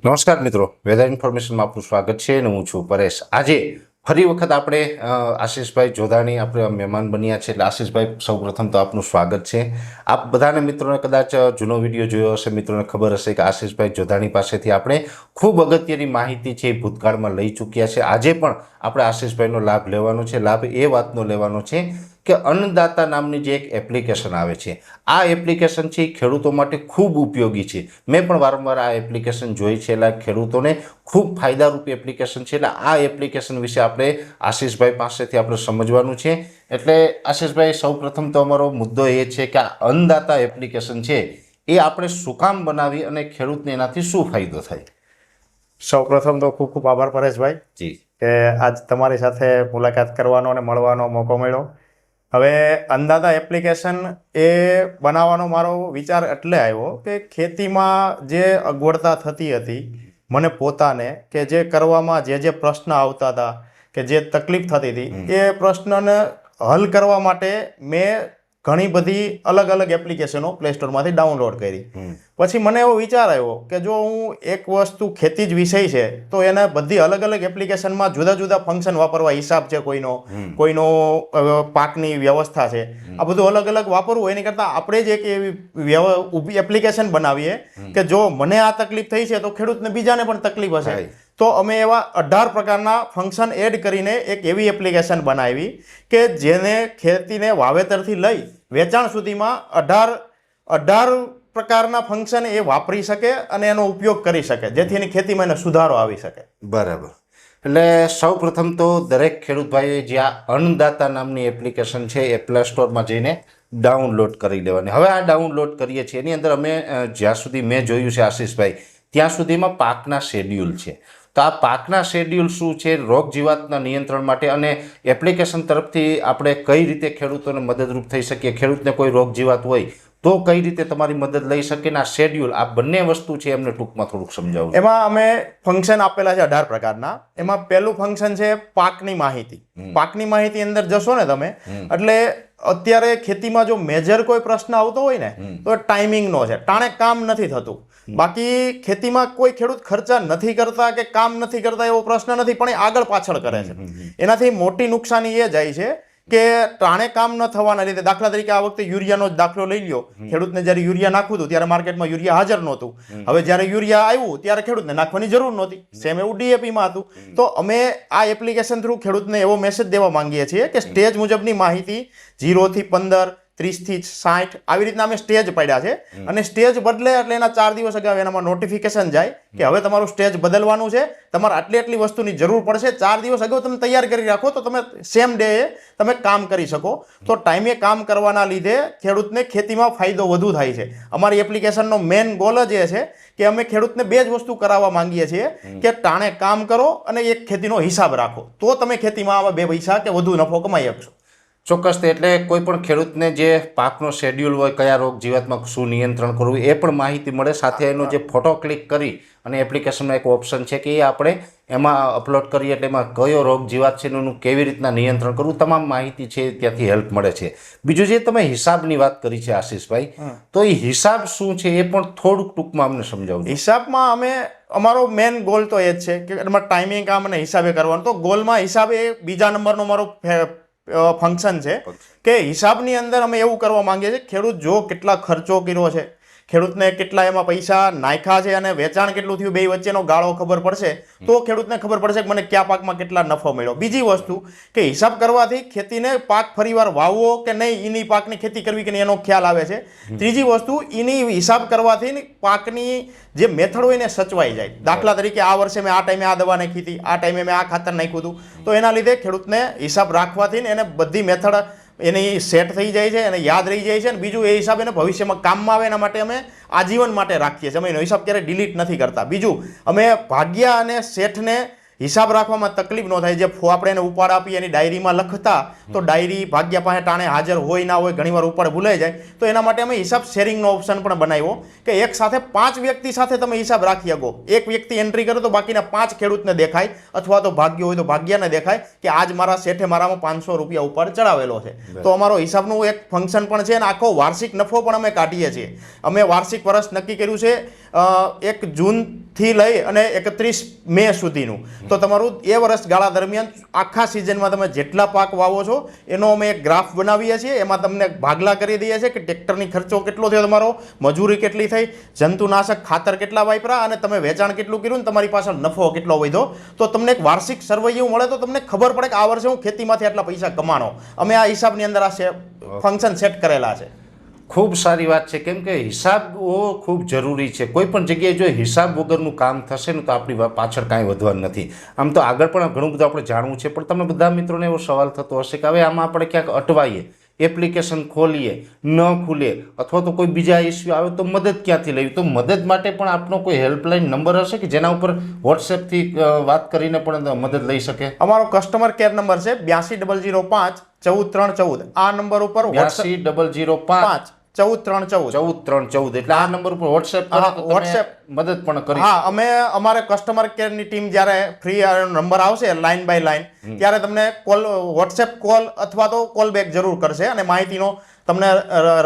નમસ્કાર મિત્રો, વેધર ઇન્ફોર્મેશનમાં આપનું સ્વાગત છે અને હું છું પરેશ. આજે ફરી વખત આપણે આશીષભાઈ જોધાણી આપણે મહેમાન બન્યા છે. એટલે આશીષભાઈ, સૌપ્રથમ તો આપનું સ્વાગત છે. આપ બધાને મિત્રોને કદાચ જૂનો વિડીયો જોયો હશે, મિત્રોને ખબર હશે કે આશીષભાઈ જોધાણી પાસેથી આપણે ખૂબ અગત્યની માહિતી છે એ ભૂતકાળમાં લઈ ચૂક્યા છે. આજે પણ આપણે આશીષભાઈનો લાભ લેવાનો છે. લાભ એ વાતનો લેવાનો છે કે અન્નદાતા નામની જે એક એપ્લિકેશન આવે છે, આ એપ્લિકેશન છે એ ખેડૂતો માટે ખૂબ ઉપયોગી છે. મેં પણ વારંવાર આ એપ્લિકેશન જોઈ છે. એટલે ખેડૂતોને ખૂબ ફાયદારૂપ એપ્લિકેશન છે. એટલે આ એપ્લિકેશન વિશે આપણે આશીષભાઈ પાસેથી આપણે સમજવાનું છે. એટલે આશીષભાઈ, સૌપ્રથમ તો અમારો મુદ્દો એ છે કે આ અન્નદાતા એપ્લિકેશન છે એ આપણે શું કામ બનાવી અને ખેડૂતને એનાથી શું ફાયદો થાય? સૌપ્રથમ તો ખૂબ ખૂબ આભાર પરેશભાઈ જી કે આજ તમારી સાથે મુલાકાત કરવાનો અને મળવાનો મોકો મળ્યો. હવે અન્નદાતા એપ્લિકેશન એ બનાવવાનો મારો વિચાર એટલે આવ્યો કે ખેતીમાં જે અગવડતા થતી હતી મને પોતાને, કે જે કરવામાં જે પ્રશ્ન આવતા હતા, કે જે તકલીફ થતી હતી, એ પ્રશ્નને હલ કરવા માટે મેં ઘણી બધી અલગ અલગ એપ્લિકેશનો પ્લે સ્ટોરમાંથી ડાઉનલોડ કરી. પછી મને એવો વિચાર આવ્યો કે જો હું એક વસ્તુ ખેતી જ વિષય છે તો એને બધી અલગ અલગ એપ્લિકેશનમાં જુદા જુદા ફંક્શન વાપરવા, હિસાબ છે કોઈનો પાકની વ્યવસ્થા છે, આ બધું અલગ અલગ વાપરવું એની કરતાં આપણે જ એક એવી એપ્લિકેશન બનાવીએ કે જો મને આ તકલીફ થઈ છે તો ખેડૂતને બીજાને પણ તકલીફ હશે. તો અમે એવા 18 પ્રકારના ફંક્શન એડ કરીને એક એવી એપ્લિકેશન બનાવી કે જેને ખેતીને વાવેતરથી લઈ વેચાણ સુધીમાં 18 પ્રકારના ફંક્શન એ વાપરી શકે અને એનો ઉપયોગ કરી શકે, જેથી એની ખેતીમાં એને સુધારો આવી શકે. બરાબર. એટલે સૌ પ્રથમ તો દરેક ખેડૂત ભાઈએ જે આ અન્નદાતા નામની એપ્લિકેશન છે એ પ્લે સ્ટોરમાં જઈને ડાઉનલોડ કરી લેવાની. હવે આ ડાઉનલોડ કરીએ છીએ એની અંદર અમે જ્યાં સુધી મેં જોયું છે આશીષભાઈ, ત્યાં સુધીમાં પાકના શેડ્યુલ છે. તો આ પાકના શેડ્યુલ શું છે, રોગ જીવાતના નિયંત્રણ માટે અને એપ્લિકેશન તરફથી આપણે કઈ રીતે ખેડૂતોને મદદરૂપ થઈ શકીએ, ખેડૂતને કોઈ રોગ જીવાત હોય તો કઈ રીતે તમારી મદદ લઈ શકે, ને આ શેડ્યુલ, આ બંને વસ્તુ છે એમને ટૂંકમાં થોડુંક સમજાવો. એમાં અમે ફંક્શન આપેલા છે 18 પ્રકારના. એમાં પહેલું ફંક્શન છે પાકની માહિતી. પાકની માહિતી અંદર જશો ને તમે, એટલે અત્યારે ખેતીમાં જો મેજર કોઈ પ્રશ્ન આવતો હોય ને તો ટાઈમિંગનો છે, ટાણે કામ નથી થતું. બાકી ખેતીમાં કોઈ ખેડૂત ખર્ચા નથી કરતા કે કામ નથી કરતા એવો પ્રશ્ન નથી, પણ એ આગળ પાછળ કરે છે. એનાથી મોટી નુકસાની એ જાય છે કે ટાણે કામ ન થવાના લીધે, દાખલા તરીકે આ વખતે યુરિયાનો જ દાખલો લઈ લ્યો. ખેડૂતને જ્યારે યુરિયા નાખવું હતું ત્યારે માર્કેટમાં યુરિયા હાજર નહોતું. હવે જ્યારે યુરિયા આવ્યું ત્યારે ખેડૂતને નાખવાની જરૂર નહોતી. સેમ એવું ડીએપીમાં હતું. તો અમે આ એપ્લિકેશન થ્રુ ખેડૂતને એવો મેસેજ દેવા માંગીએ છીએ કે સ્ટેજ મુજબની માહિતી 0 થી 15, 30 થી 60 આવી રીતના અમે સ્ટેજ પાડ્યા છે. અને સ્ટેજ બદલે એટલે એના 4 દિવસ અગાઉ એનામાં નોટિફિકેશન જાય કે હવે તમારું સ્ટેજ બદલવાનું છે, તમારે આટલી વસ્તુની જરૂર પડશે. 4 દિવસ અગાઉ તમે તૈયાર કરી રાખો તો તમે સેમ ડે તમે કામ કરી શકો. તો ટાઈમે કામ કરવાના લીધે ખેડૂતને ખેતીમાં ફાયદો વધુ થાય છે. અમારી એપ્લિકેશનનો મેઇન ગોલ જ એ છે કે અમે ખેડૂતને બે જ વસ્તુ કરાવવા માંગીએ છીએ કે ટાણે કામ કરો અને એક ખેતીનો હિસાબ રાખો, તો તમે ખેતીમાં આવા 2 પૈસા કે વધુ નફો કમાઈ શકશો. ચોક્કસ. એટલે કોઈ પણ ખેડૂતને જે પાકનો શેડ્યુલ હોય, કયા રોગ જીવાતમાં શું નિયંત્રણ કરવું એ પણ માહિતી મળે. સાથે એનો જે ફોટો ક્લિક કરી અને એપ્લિકેશનમાં એક ઓપ્શન છે કે એ આપણે એમાં અપલોડ કરીએ એટલે એમાં કયો રોગ જીવાત છે એનું કેવી રીતના નિયંત્રણ કરવું, તમામ માહિતી છે ત્યાંથી હેલ્પ મળે છે. બીજું જે તમે હિસાબની વાત કરી છે આશીષભાઈ, તો એ હિસાબ શું છે એ પણ થોડુંક ટૂંકમાં અમને સમજાવજો. હિસાબમાં અમે અમારો મેઇન ગોલ તો એ જ છે કે એમાં ટાઈમિંગ કામ અને હિસાબે કરવાનું. તો ગોલમાં હિસાબ એ બીજા નંબરનો મારો ફંક્શન છે કે હિસાબની અંદર અમે એવું કરવા માંગીએ છીએ ખેડૂત જો કેટલા ખર્ચો કર્યો છે, ખેડૂતને કેટલા એમાં પૈસા નાખ્યા છે અને વેચાણ કેટલું થયું, બે વચ્ચેનો ગાળો ખબર પડશે તો ખેડૂતને ખબર પડશે કે મને કયા પાકમાં કેટલા નફો મળ્યો. બીજી વસ્તુ કે હિસાબ કરવાથી ખેતીને પાક ફરીવાર વાવવો કે નહીં, એની પાકની ખેતી કરવી કે નહીં એનો ખ્યાલ આવે છે. ત્રીજી વસ્તુ, એની હિસાબ કરવાથી પાકની જે મેથડ હોય ને સચવાઈ જાય. દાખલા તરીકે આ વર્ષે મેં આ ટાઈમે આ દવા નાખી હતી, આ ટાઈમે મેં આ ખાતર નાખ્યું હતું, તો એના લીધે ખેડૂતને હિસાબ રાખવાથી એને બધી મેથડ એની સેટ થઈ જાય છે અને યાદ રહી જાય છે. અને બીજું, એ હિસાબ એને ભવિષ્યમાં કામમાં આવે એના માટે અમે આજીવન માટે રાખીએ છીએ. અમે એનો હિસાબ ક્યારેય ડિલીટ નથી કરતા. બીજું, અમે ભાગ્યા અને શેઠને હિસાબ રાખવામાં તકલીફ ન થાય. જે આપણે એને ઉપાડ આપીએ એની ડાયરીમાં લખતા, તો ડાયરી ભાગ્યા પાસે ટાણે હાજર હોય ના હોય, ઘણીવાર ઉપાડ ભૂલાઈ જાય. તો એના માટે અમે હિસાબ શેરિંગનો ઓપ્શન પણ બનાવ્યો કે એક સાથે 5 વ્યક્તિ સાથે તમે હિસાબ રાખી શકો. એક વ્યક્તિ એન્ટ્રી કરે તો બાકીના 5 ખેડૂતને દેખાય, અથવા તો ભાગ્ય હોય તો ભાગ્યાને દેખાય કે આજ મારા શેઠે મારામાં 500 રૂપિયા ઉપાડ ચડાવેલો છે. તો અમારો હિસાબનું એક ફંક્શન પણ છે અને આખો વાર્ષિક નફો પણ અમે કાઢીએ છીએ. અમે વાર્ષિક વર્ષ નક્કી કર્યું છે 1 જૂનથી લઈ અને 31 મે સુધીનું. તો તમારું એ વર્ષ ગાળા દરમિયાન આખા સિઝનમાં તમે જેટલા પાક વાવો છો એનો અમે એક ગ્રાફ બનાવીએ છીએ. એમાં તમને ભાગલા કરી દઈએ છીએ કે ટ્રેક્ટરની ખર્ચો કેટલો થયો તમારો, મજૂરી કેટલી થઈ, જંતુનાશક ખાતર કેટલા વાપરા અને તમે વેચાણ કેટલું કર્યું ને તમારી પાસે નફો કેટલો વધ્યો. તો તમને એક વાર્ષિક સર્વૈયું મળે તો તમને ખબર પડે કે આ વર્ષે હું ખેતીમાંથી આટલા પૈસા કમાણો. અમે આ હિસાબની અંદર આ ફંક્શન સેટ કરેલા છે. ખૂબ સારી વાત છે, કેમ કે હિસાબો ખૂબ જરૂરી છે. કોઈ પણ જગ્યાએ જો હિસાબ વગરનું કામ થશે ને તો આપણી પાછળ કાંઈ વધવાનું નથી. આમ તો આગળ પણ ઘણું બધું આપણે જાણવું છે, પણ તમે બધા મિત્રોને એવો સવાલ થતો હશે કે હવે આમાં આપણે ક્યાંક અટવાઈએ, એપ્લિકેશન ખોલીએ ન ખુલે અથવા તો કોઈ બીજા ઇસ્યુ આવે તો મદદ ક્યાંથી લેવી. તો મદદ માટે પણ આપનો કોઈ હેલ્પલાઇન નંબર હશે કે જેના ઉપર વોટ્સએપથી વાત કરીને પણ મદદ લઈ શકે? અમારો કસ્ટમર કેર નંબર છે 82 005 14 314. આ નંબર ઉપર 82 005 14 314 એટલે આ નંબર ઉપર વોટ્સએપ મદદ પણ કરી. હા, અમે અમારે કસ્ટમર કેરની ટીમ જ્યારે ફ્રી નંબર આવશે લાઈન બાય લાઈન ત્યારે તમને વોટ્સએપ કોલ અથવા તો કોલ બેક જરૂર કરશે અને માહિતીનો તમને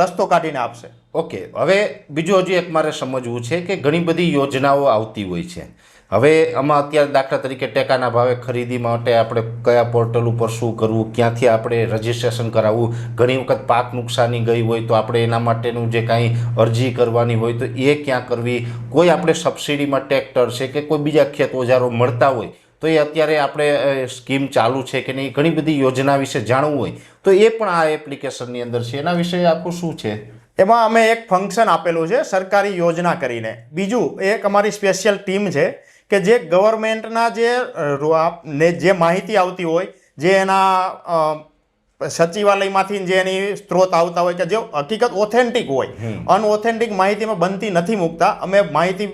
રસ્તો કાઢીને આપશે. ઓકે, હવે બીજું હજી એક મારે સમજવું છે કે ઘણી બધી યોજનાઓ આવતી હોય છે. હવે આમાં અત્યારે દાખલા તરીકે ટેકાના ભાવે ખરીદી માટે આપણે કયા પોર્ટલ ઉપર શું કરવું, ક્યાંથી આપણે રજિસ્ટ્રેશન કરાવવું, ઘણી વખત પાક નુકસાની ગઈ હોય તો આપણે એના માટેનું જે કાંઈ અરજી કરવાની હોય તો એ ક્યાં કરવી, કોઈ આપણે સબસિડીમાં ટ્રેક્ટર છે કે કોઈ બીજા ખેત ઓજારો મળતા હોય તો એ અત્યારે આપણે સ્કીમ ચાલુ છે કે નહીં, ઘણી બધી યોજના વિશે જાણવું હોય તો એ પણ આ એપ્લિકેશનની અંદર છે. એના વિશે આખું શું છે? એમાં અમે એક ફંક્શન આપેલું છે સરકારી યોજના કરીને. બીજું એક અમારી સ્પેશિયલ ટીમ છે કે જે ગવર્મેન્ટના જે માહિતી આવતી હોય, જે એના સચિવાલયમાંથી જે એની સ્ત્રોત આવતા હોય કે જે હકીકત ઓથેન્ટિક હોય, અનઓથેન્ટિક માહિતીમાં બનતી નથી મૂકતા. અમે માહિતી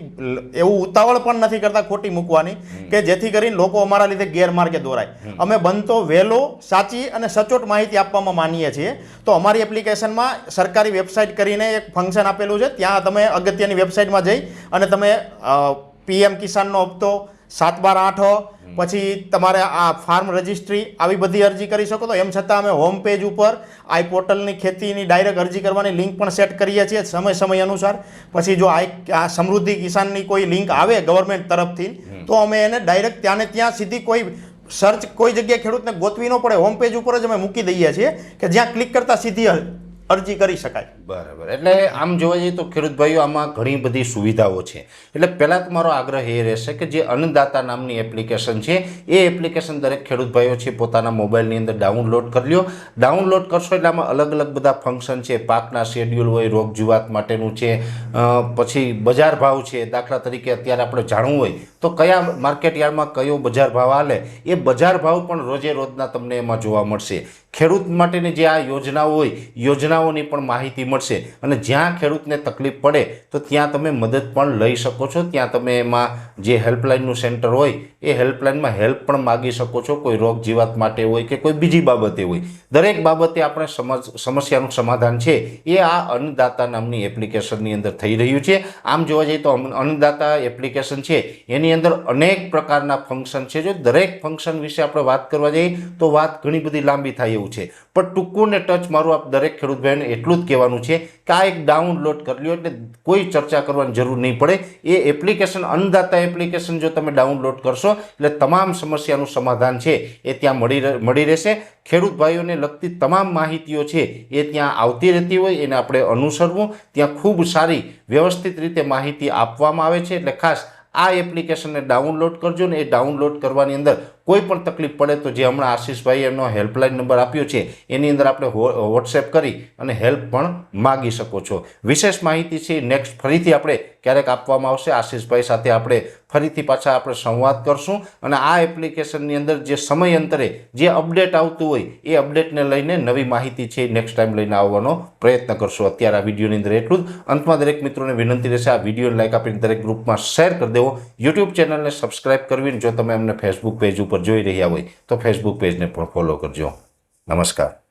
એવું ઉતાવળ પણ નથી કરતા ખોટી મૂકવાની કે જેથી કરીને લોકો અમારા લીધે ગેરમાર્ગે દોરાય. અમે બનતો વહેલો સાચી અને સચોટ માહિતી આપવામાં માનીએ છીએ. તો અમારી એપ્લિકેશનમાં સરકારી વેબસાઇટ કરીને એક ફંક્શન આપેલું છે. ત્યાં તમે અગત્યની વેબસાઇટમાં જઈ અને તમે PM કિસાનનો હપ્તો, 7/12, પછી તમારે આ ફાર્મ રજિસ્ટ્રી આવી બધી અરજી કરી શકો. તો એમ છતાં અમે હોમ પેજ ઉપર આઈ પોર્ટલની ખેતીની ડાયરેક્ટ અરજી કરવાની લિંક પણ સેટ કરીએ છીએ સમય અનુસાર. પછી જો આ સમૃદ્ધિ કિસાનની કોઈ લિંક આવે ગવર્મેન્ટ તરફથી તો અમે એને ડાયરેક્ટ ત્યાં સીધી કોઈ સર્ચ કોઈ જગ્યાએ ખેડૂતને ગોતવી ન પડે, હોમ પેજ ઉપર જ અમે મૂકી દઈએ છીએ કે જ્યાં ક્લિક કરતાં સીધી અરજી કરી શકાય. બરાબર. એટલે આમ જોવા જઈએ તો ખેડૂત ભાઈઓ આમાં ઘણી બધી સુવિધાઓ છે. એટલે પહેલાં તો મારો આગ્રહ એ રહેશે કે જે અન્નદાતા નામની એપ્લિકેશન છે એ એપ્લિકેશન દરેક ખેડૂત ભાઈઓ છે પોતાના મોબાઈલની અંદર ડાઉનલોડ કરી લ્યો. ડાઉનલોડ કરશો એટલે આમાં અલગ અલગ બધા ફંક્શન છે, પાકના શેડ્યુલ હોય, રોગ જીવાત માટેનું છે, પછી બજાર ભાવ છે. દાખલા તરીકે અત્યારે આપણે જાણવું હોય તો કયા માર્કેટ યાર્ડમાં કયો બજાર ભાવ હાલે એ બજાર ભાવ પણ રોજે રોજના તમને એમાં જોવા મળશે. ખેડૂત માટેની જે આ યોજનાઓ હોય યોજનાઓની પણ માહિતી મળશે અને જ્યાં ખેડૂતને તકલીફ પડે તો ત્યાં તમે મદદ પણ લઈ શકો છો. ત્યાં તમે એમાં જે હેલ્પલાઇનનું સેન્ટર હોય એ હેલ્પલાઇનમાં હેલ્પ પણ માગી શકો છો. કોઈ રોગ જીવાત માટે હોય કે કોઈ બીજી બાબતે હોય, દરેક બાબતે આપણે સમસ્યાનું સમાધાન છે એ આ અન્નદાતા નામની એપ્લિકેશનની અંદર થઈ રહ્યું છે. આમ જોવા જઈએ તો અન્નદાતા એપ્લિકેશન છે એની અંદર અનેક પ્રકારના ફંક્શન છે. જો દરેક ફંક્શન વિશે આપણે વાત કરવા જઈએ તો વાત ઘણી બધી લાંબી થાય એવું છે, પણ ટૂંકું ને ટચ મારું આપ દરેક ખેડૂત ભાઈને એટલું જ કહેવાનું છે કે આ એક ડાઉનલોડ કરી લ્યો એટલે કોઈ ચર્ચા કરવાની જરૂર નહીં પડે. એ એપ્લિકેશન અન્નદાતા એપ્લિકેશન જો તમે ડાઉનલોડ કરશો એટલે તમામ સમસ્યાનું સમાધાન છે એ ત્યાં મળી રહેશે. ખેડૂત ભાઈઓને લગતી તમામ માહિતીઓ છે એ ત્યાં આવતી રહેતી હોય એને આપણે અનુસરવું. ત્યાં ખૂબ સારી વ્યવસ્થિત રીતે માહિતી આપવામાં આવે છે. એટલે ખાસ આ એપ્લિકેશનને ડાઉનલોડ કરજો ને એ ડાઉનલોડ કરવાની અંદર કોઈ પણ તકલીફ પડે તો જે હમણાં આશીષભાઈ એમનો હેલ્પલાઇન નંબર આપ્યો છે એની અંદર આપણે વોટ્સએપ કરી અને હેલ્પ પણ માગી શકો છો. વિશેષ માહિતી છે નેક્સ્ટ ફરીથી આપણે ક્યારેક આપવામાં આવશે. આશીષભાઈ સાથે આપણે ફરીથી પાછા આપણે સંવાદ કરશું અને આ એપ્લિકેશનની અંદર જે સમયાંતરે જે અપડેટ આવતું હોય એ અપડેટને લઈને નવી માહિતી છે નેક્સ્ટ ટાઈમ લઈને આવવાનો પ્રયત્ન કરશું. અત્યારે આ વિડીયોની અંદર એટલું જ. અંતમાં દરેક મિત્રોને વિનંતી રહેશે આ વિડીયોને લાઈક આપીને દરેક ગ્રુપમાં શેર કરી દેવો. યુટ્યુબ ચેનલને સબસ્ક્રાઇબ કરવી. જો તમે અમને ફેસબુક પેજ ઉપર જોઈ રહ્યા હોય તો ફેસબુક પેજને પણ ફોલો કરજો. નમસ્કાર.